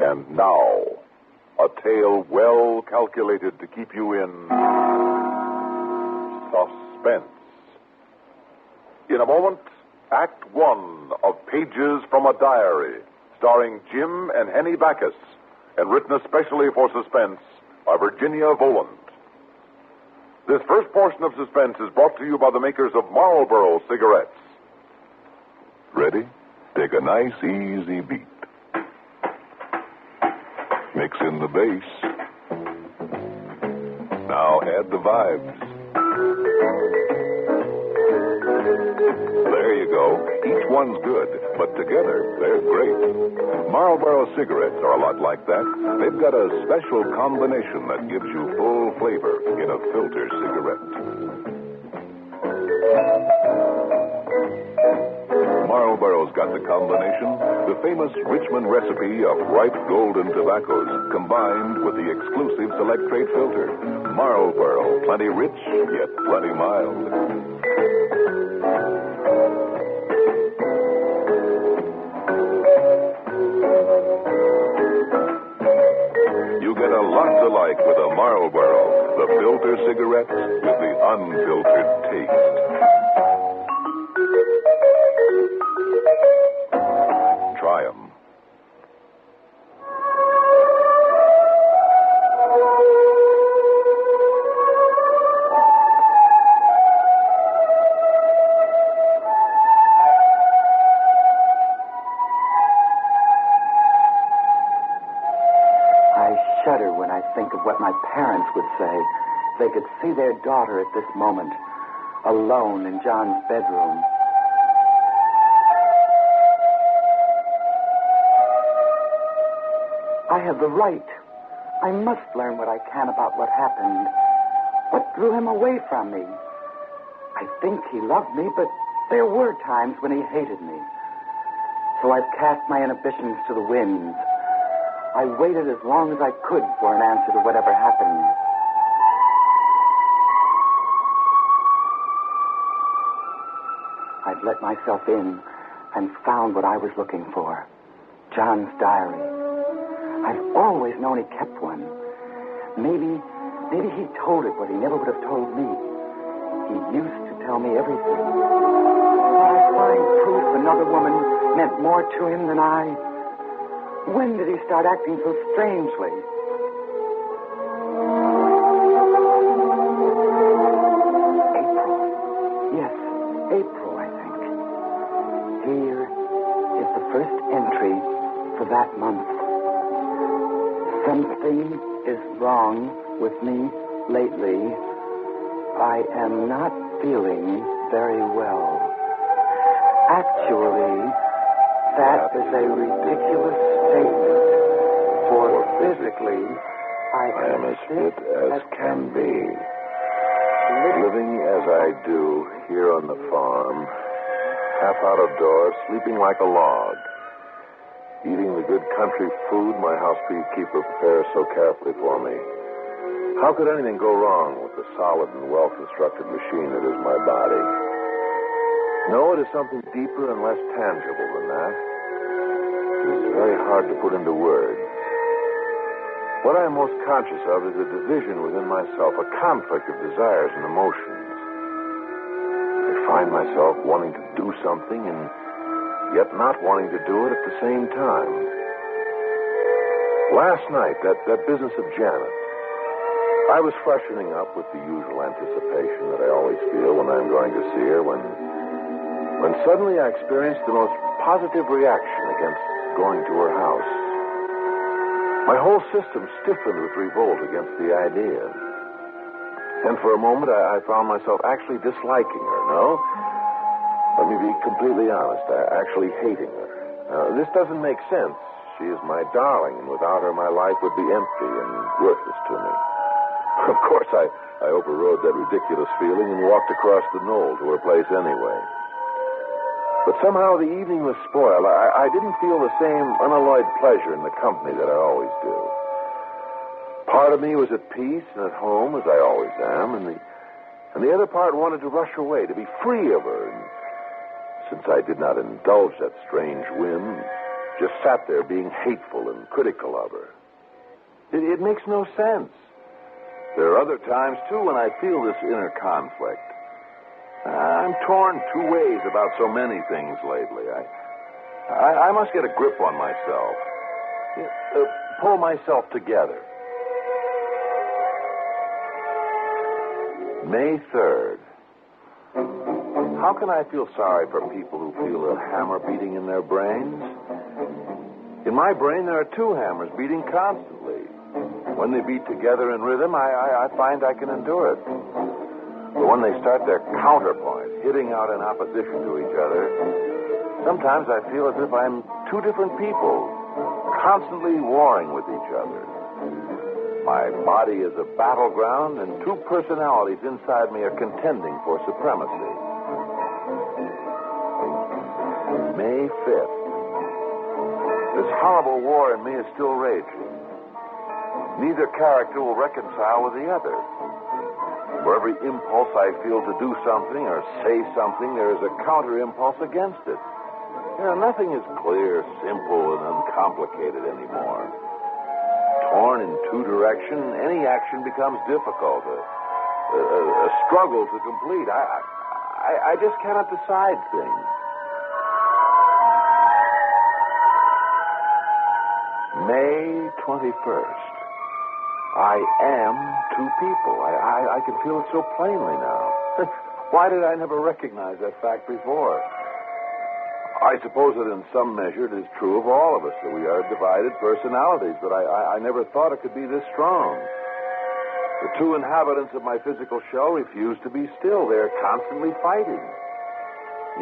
And now, a tale well calculated to keep you in suspense. In a moment, Act One of Pages from a Diary, starring Jim and Henny Backus, and written especially for Suspense by Virginia Voland. This first portion of Suspense is brought to you by the makers of Marlboro cigarettes. Ready? Take a nice, easy beat. Mix in the bass. Now add the vibes. There you go. Each one's good, but together, they're great. Marlboro cigarettes are a lot like that. They've got a special combination that gives you full flavor in a filter cigarette. Marlboro's got the combination, the famous Richmond recipe of ripe golden tobaccos, combined with the exclusive Select Trait filter. Marlboro, plenty rich, yet plenty mild. You get a lot to like with a Marlboro, the filter cigarette with the unfiltered taste. Try 'em. I shudder when I think of what my parents would say if they could see their daughter at this moment, alone in John's bedroom. I have the right. I must learn what I can about what happened. What drew him away from me? I think he loved me, but there were times when he hated me. So I've cast my inhibitions to the winds. I waited as long as I could for an answer to whatever happened. I've let myself in and found what I was looking for. John's diary. I've always known he kept one. Maybe he told it what he never would have told me. He used to tell me everything. Did I find proof another woman meant more to him than I? When did he start acting so strangely? April. Yes, April, I think. Here is the first entry for that month. Something is wrong with me lately. I am not feeling very well. Actually, that is a ridiculous statement. For physically, I am as fit as can be. Living as I do here on the farm, half out of doors, sleeping like a log. Eating the good country food my house beekeeper prepares so carefully for me. How could anything go wrong with the solid and well-constructed machine that is my body? No, it is something deeper and less tangible than that. It is very hard to put into words. What I am most conscious of is a division within myself, a conflict of desires and emotions. I find myself wanting to do something and yet not wanting to do it at the same time. Last night, that business of Janet, I was freshening up with the usual anticipation that I always feel when I'm going to see her, when suddenly I experienced the most positive reaction against going to her house. My whole system stiffened with revolt against the idea. And for a moment, I found myself actually disliking her, no? Let me be completely honest. Actually hating her. Now, this doesn't make sense. She is my darling, and without her, my life would be empty and worthless to me. Of course, I overrode that ridiculous feeling and walked across the knoll to her place anyway. But somehow the evening was spoiled. I didn't feel the same unalloyed pleasure in the company that I always do. Part of me was at peace and at home, as I always am, and the other part wanted to rush away, to be free of her. And since I did not indulge that strange whim, just sat there being hateful and critical of her. It makes no sense. There are other times, too, when I feel this inner conflict. I'm torn two ways about so many things lately. I must get a grip on myself. Pull myself together. May 3rd. How can I feel sorry for people who feel a hammer beating in their brains? In my brain, there are two hammers beating constantly. When they beat together in rhythm, I find I can endure it. But when they start their counterpoint, hitting out in opposition to each other, sometimes I feel as if I'm two different people, constantly warring with each other. My body is a battleground, and two personalities inside me are contending for supremacy. May 5th. This horrible war in me is still raging. Neither character will reconcile with the other. For every impulse I feel to do something or say something, there is a counter-impulse against it. Nothing is clear, simple, and uncomplicated anymore. Torn in two directions, any action becomes difficult, a struggle to complete. I just cannot decide things. May 21st. I am two people. I can feel it so plainly now. Why did I never recognize that fact before? I suppose that in some measure it is true of all of us that we are divided personalities, but I never thought it could be this strong. The two inhabitants of my physical shell refuse to be still. They're constantly fighting.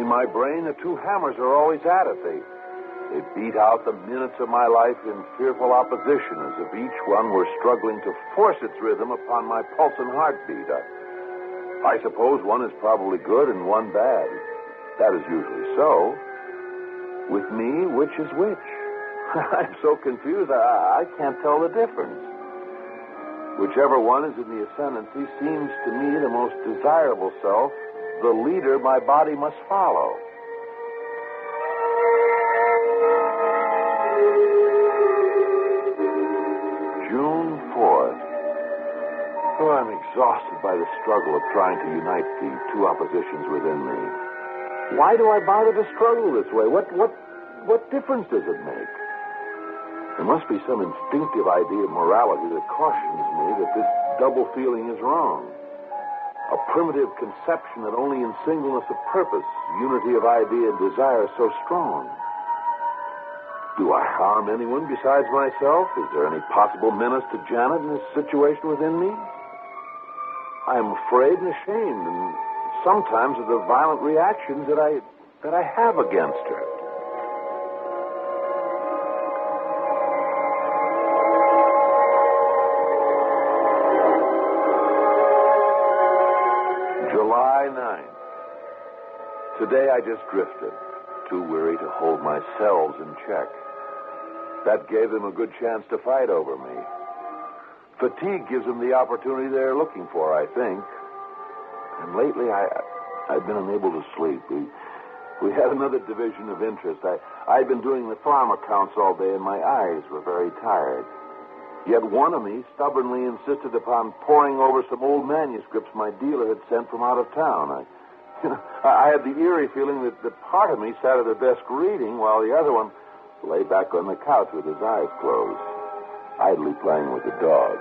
In my brain, the two hammers are always at it. They beat out the minutes of my life in fearful opposition, as if each one were struggling to force its rhythm upon my pulse and heartbeat. I suppose one is probably good and one bad. That is usually so. With me, which is which? I'm so confused, I can't tell the difference. Whichever one is in the ascendancy seems to me the most desirable self, the leader my body must follow. June 4th. Oh, I'm exhausted by the struggle of trying to unite the two oppositions within me. Why do I bother to struggle this way? What difference does it make? There must be some instinctive idea of morality that cautions me that this double feeling is wrong. A primitive conception that only in singleness of purpose, unity of idea and desire is so strong. Do I harm anyone besides myself? Is there any possible menace to Janet in this situation within me? I am afraid and ashamed, and sometimes of the violent reactions that I have against her. July 9th. Today I just drifted, too weary to hold my cells in check. That gave them a good chance to fight over me. Fatigue gives them the opportunity they're looking for, I think. And lately, I've been unable to sleep. We had another division of interest. I'd been doing the farm accounts all day, and my eyes were very tired. Yet one of me stubbornly insisted upon poring over some old manuscripts my dealer had sent from out of town. I had the eerie feeling that part of me sat at the desk reading, while the other one lay back on the couch with his eyes closed, idly playing with the dog.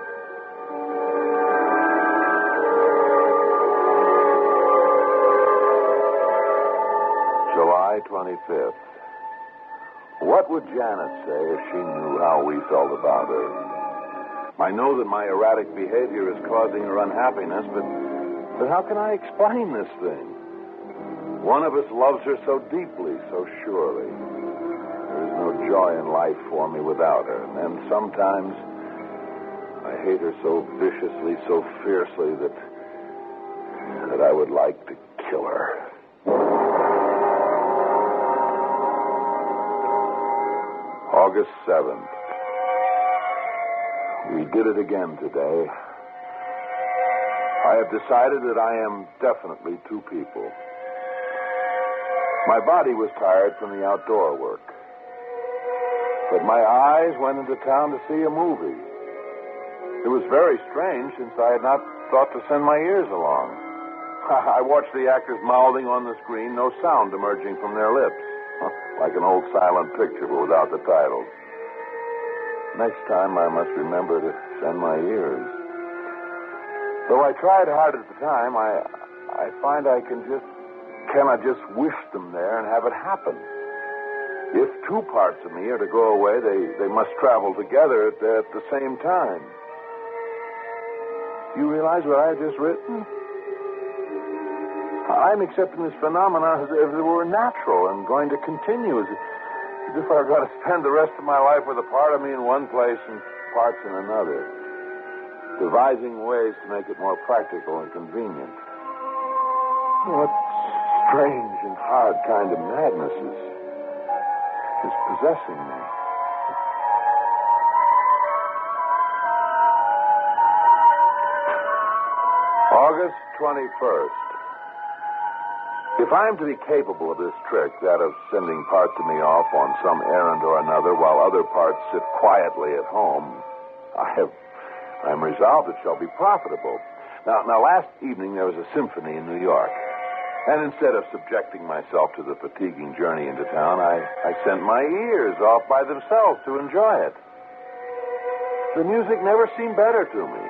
July 25th. What would Janet say if she knew how we felt about her? I know that my erratic behavior is causing her unhappiness, but how can I explain this thing? One of us loves her so deeply, so surely. There's no joy in life for me without her. And then sometimes I hate her so viciously, so fiercely that I would like to kill her. August 7th. We did it again today. I have decided that I am definitely two people. My body was tired from the outdoor work. But my eyes went into town to see a movie. It was very strange since I had not thought to send my ears along. I watched the actors mouthing on the screen, no sound emerging from their lips. Like an old silent picture, but without the titles. Next time, I must remember to send my ears. Though I tried hard at the time, I find I cannot just wish them there and have it happen. If two parts of me are to go away, they must travel together at the same time. Do you realize what I have just written? I'm accepting this phenomenon as if it were natural and going to continue, as if I've got to spend the rest of my life with a part of me in one place and parts in another, devising ways to make it more practical and convenient. What strange and hard kind of madness is possessing me. August 21st. If I'm to be capable of this trick, that of sending parts of me off on some errand or another while other parts sit quietly at home, I'm resolved it shall be profitable. Now, last evening there was a symphony in New York. And instead of subjecting myself to the fatiguing journey into town, I sent my ears off by themselves to enjoy it. The music never seemed better to me.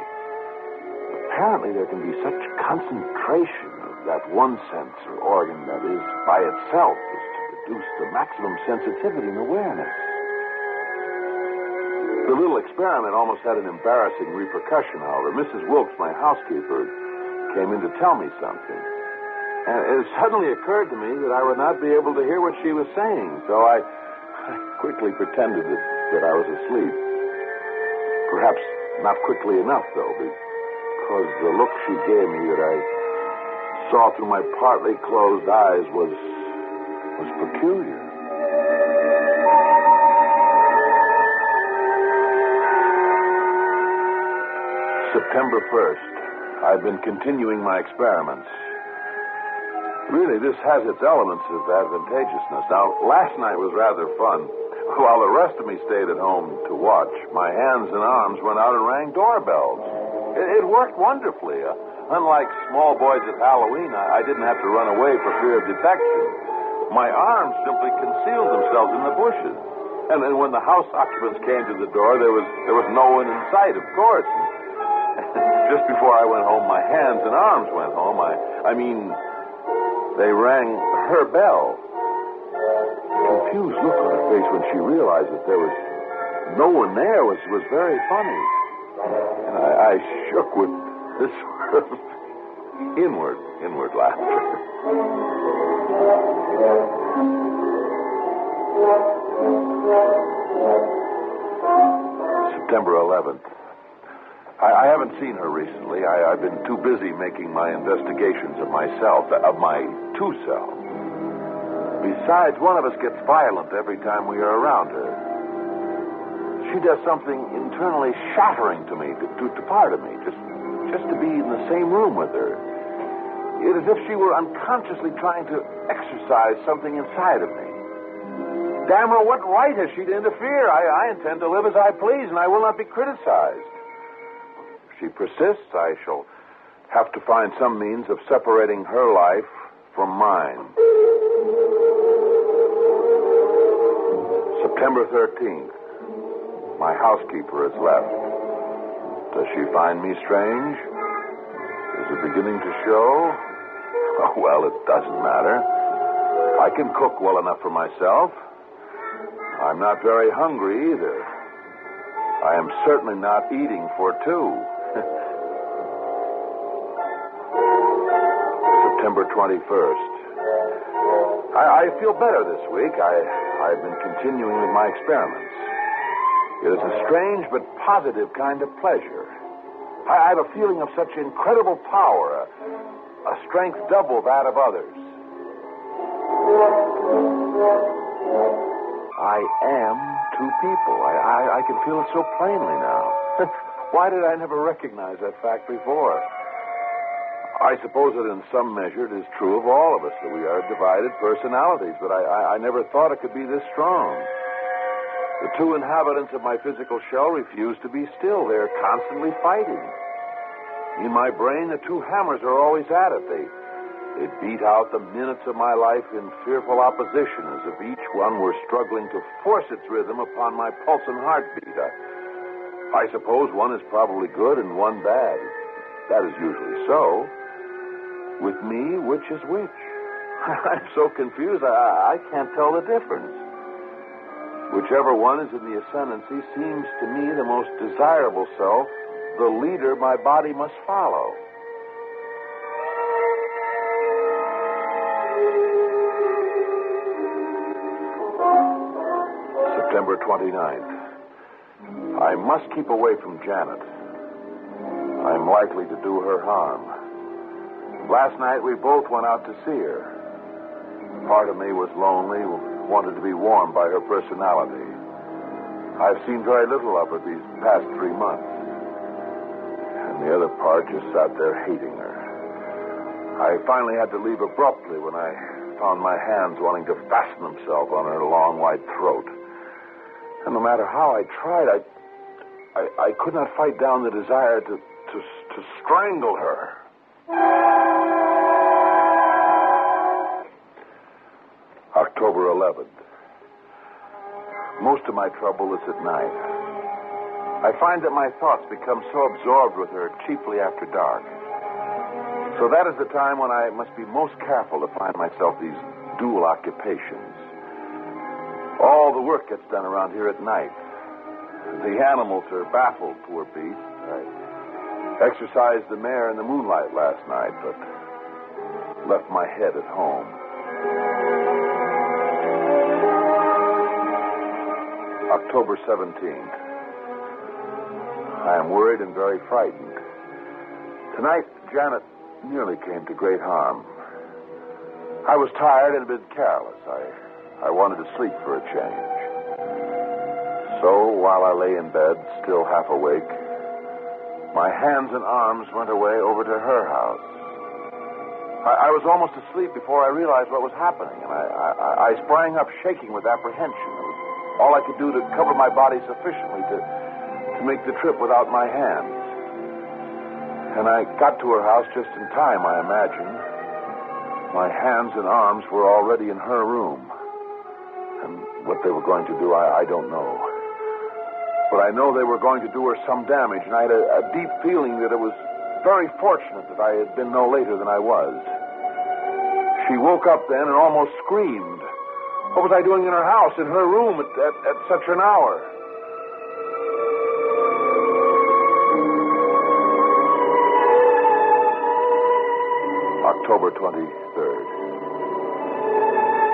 Apparently there can be such concentration of that one sense or organ that is by itself is to produce the maximum sensitivity and awareness. The little experiment almost had an embarrassing repercussion, however. Mrs. Wilkes, my housekeeper, came in to tell me something. And it suddenly occurred to me that I would not be able to hear what she was saying, so I quickly pretended that I was asleep. Perhaps not quickly enough, though, because the look she gave me that I saw through my partly closed eyes was peculiar. September 1st. I've been continuing my experiments. Really, this has its elements of advantageousness. Now, last night was rather fun. While the rest of me stayed at home to watch, my hands and arms went out and rang doorbells. It worked wonderfully. Unlike small boys at Halloween, I didn't have to run away for fear of detection. My arms simply concealed themselves in the bushes. And then when the house occupants came to the door, there was no one in sight, of course. Just before I went home, my hands and arms went home. They rang her bell. The confused look on her face when she realized that there was no one there was very funny. And I shook with this sort of inward laughter. September 11th. I haven't seen her recently. I've been too busy making my investigations of myself, of my two selves. Besides, one of us gets violent every time we are around her. She does something internally shattering to me, to part of me, just to be in the same room with her. It is as if she were unconsciously trying to exercise something inside of me. Damn her, what right has she to interfere? I intend to live as I please, and I will not be criticized. If she persists, I shall have to find some means of separating her life from mine. September 13th. My housekeeper has left. Does she find me strange? Is it beginning to show? Oh, well, it doesn't matter. I can cook well enough for myself. I'm not very hungry either. I am certainly not eating for two. September 21st. I feel better this week. I've been continuing with my experiments. It is a strange but positive kind of pleasure. I have a feeling of such incredible power, a strength double that of others. I am two people. I can feel it so plainly now. Why did I never recognize that fact before? I suppose that in some measure it is true of all of us, that we are divided personalities, but I never thought it could be this strong. The two inhabitants of my physical shell refuse to be still. They're constantly fighting. In my brain, the two hammers are always at it. They beat out the minutes of my life in fearful opposition, as if each one were struggling to force its rhythm upon my pulse and heartbeat. I suppose one is probably good and one bad. That is usually so. With me, which is which? I'm so confused, I can't tell the difference. Whichever one is in the ascendancy seems to me the most desirable self, the leader my body must follow. September 29th. I must keep away from Janet. I'm likely to do her harm. Last night we both went out to see her. Part of me was lonely, wanted to be warmed by her personality. I've seen very little of her these past 3 months. And the other part just sat there hating her. I finally had to leave abruptly when I found my hands wanting to fasten themselves on her long, white throat. And no matter how I tried, I could not fight down the desire to strangle her. October 11th. Most of my trouble is at night. I find that my thoughts become so absorbed with her, chiefly after dark. So that is the time when I must be most careful to find myself these dual occupations. All the work gets done around here at night. The animals are baffled, poor beasts. I exercised the mare in the moonlight last night, but left my head at home. October 17th. I am worried and very frightened. Tonight, Janet nearly came to great harm. I was tired and a bit careless. I wanted to sleep for a change. So, while I lay in bed, still half awake, my hands and arms went away over to her house. I was almost asleep before I realized what was happening, and I sprang up shaking with apprehension. It was all I could do to cover my body sufficiently to make the trip without my hands. And I got to her house just in time, I imagine. My hands and arms were already in her room. And what they were going to do, I don't know. But I know they were going to do her some damage, and I had a deep feeling that it was very fortunate that I had been no later than I was. She woke up then and almost screamed. What was I doing in her house, in her room, at such an hour? October 23rd.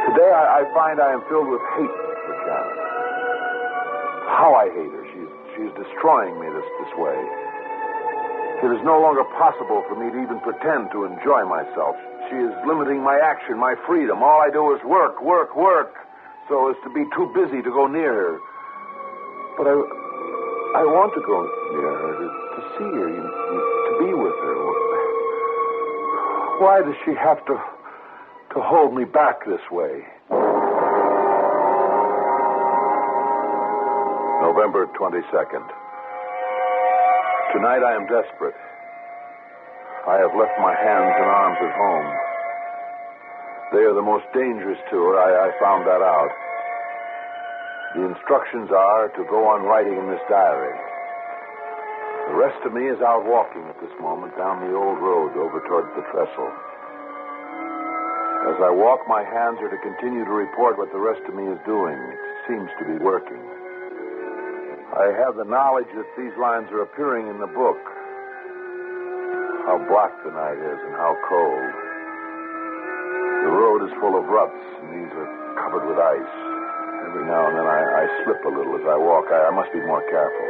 Today I find I am filled with hate for Janet. How I hate her. She's destroying me this way. It is no longer possible for me to even pretend to enjoy myself. She is limiting my action, my freedom. All I do is work, so as to be too busy to go near her. But I want to go near her, to see her, to be with her. Why does she have to hold me back this way? November 22nd. Tonight I am desperate. I have left my hands and arms at home. They are the most dangerous to her. I found that out. The instructions are to go on writing in this diary. The rest of me is out walking at this moment down the old road over towards the trestle. As I walk, my hands are to continue to report what the rest of me is doing. It seems to be working. I have the knowledge that these lines are appearing in the book. How black the night is and how cold. The road is full of ruts, and these are covered with ice. Every now and then I slip a little as I walk. I must be more careful.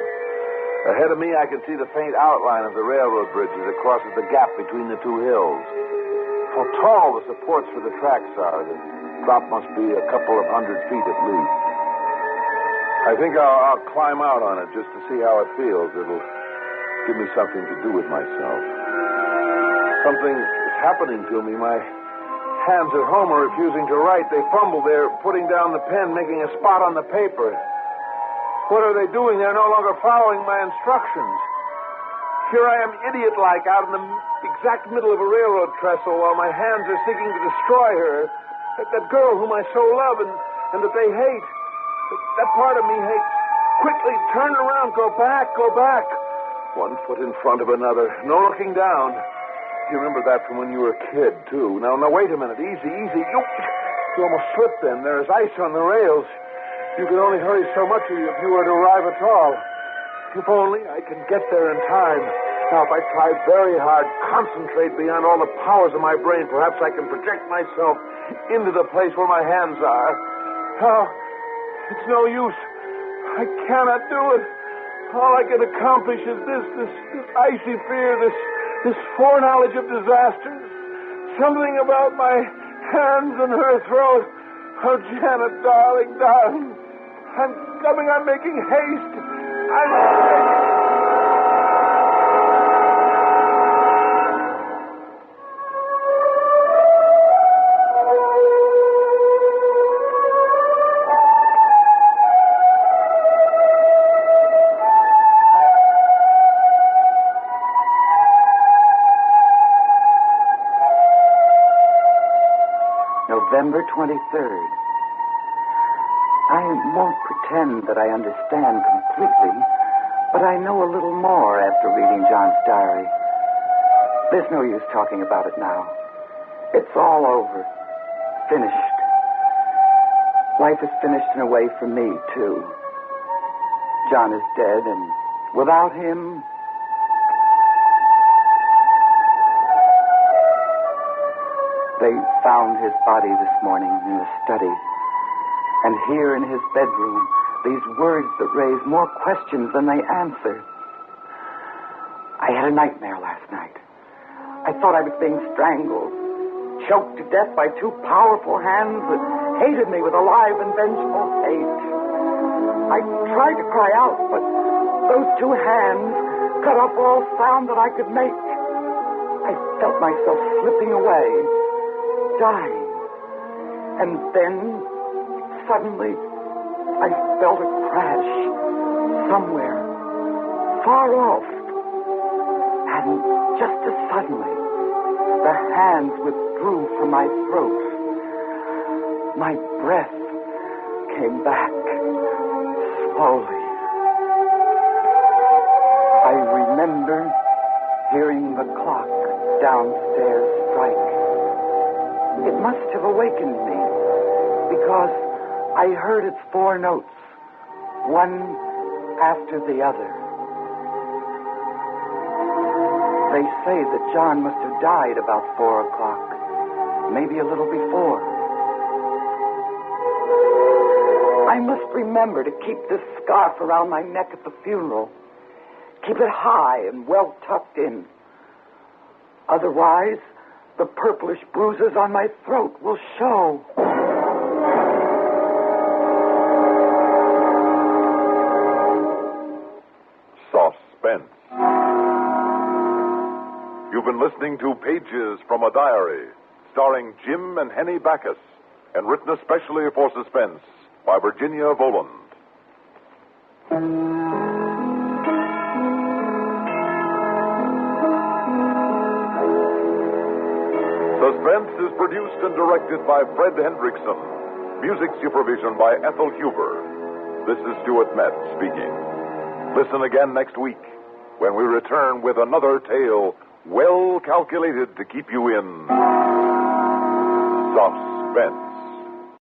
Ahead of me, I can see the faint outline of the railroad bridge as it crosses the gap between the two hills. How tall the supports for the tracks are. The drop must be a couple of 100 feet at least. I think I'll climb out on it just to see how it feels. It'll give me something to do with myself. Something is happening to me. My hands at home are refusing to write. They fumble. They're putting down the pen, making a spot on the paper. What are they doing? They're no longer following my instructions. Here I am, idiot-like, out in the exact middle of a railroad trestle while my hands are seeking to destroy her. That girl whom I so love and that they hate. That part of me hates. Quickly, turn around, go back. One foot in front of another, no looking down. You remember that from when you were a kid, too. Now, wait a minute. Easy. You almost slipped then. There's ice on the rails. You could only hurry so much if you were to arrive at all. If only I could get there in time. Now, if I try very hard, concentrate beyond all the powers of my brain, perhaps I can project myself into the place where my hands are. Oh, it's no use. I cannot do it. All I can accomplish is this icy fear, this foreknowledge of disaster. Something about my hands and her throat. Oh, Janet, darling. I'm coming. I'm making haste. November 23rd. I won't pretend that I understand completely, but I know a little more after reading John's diary. There's no use talking about it now. It's all over. Finished. Life is finished in a way for me, too. John is dead, and without him... They found his body this morning in the study. And here in his bedroom, these words that raise more questions than they answer. I had a nightmare last night. I thought I was being strangled, choked to death by two powerful hands that hated me with a live and vengeful hate. I tried to cry out, but those two hands cut off all sound that I could make. I felt myself slipping away, dying. And then, suddenly, I felt a crash somewhere, far off. And just as suddenly, the hands withdrew from my throat. My breath came back, slowly. I remember hearing the clock downstairs strike. It must have awakened me, because I heard its 4 notes, one after the other. They say that John must have died about 4 o'clock, maybe a little before. I must remember to keep this scarf around my neck at the funeral. Keep it high and well tucked in. Otherwise, the purplish bruises on my throat will show. Suspense. You've been listening to Pages from a Diary, starring Jim and Henny Backus, and written especially for Suspense by Virginia Voland. Suspense is produced and directed by Fred Hendrickson. Music supervision by Ethel Huber. This is Stuart Metz speaking. Listen again next week when we return with another tale well calculated to keep you in suspense.